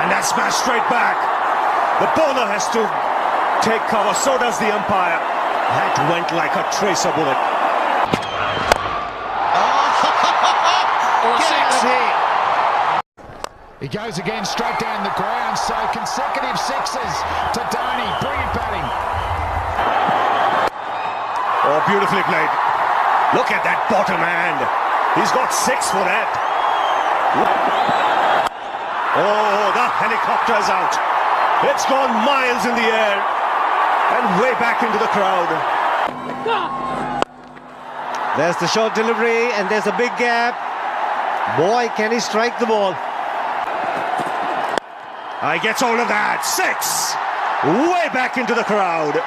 And that's smashed straight back. The bowler has to take cover, so does the umpire. That went like a tracer bullet. He goes again straight down the ground, so consecutive sixes to Dhoni. Brilliant batting. Oh, beautifully played. Look at that bottom hand. He's got 6 for that. Oh, the helicopter's out. It's gone miles in the air and way back into the crowd. There's the short delivery and there's a big gap. Boy, can he strike the ball. I gets all of that. 6. Way back into the crowd.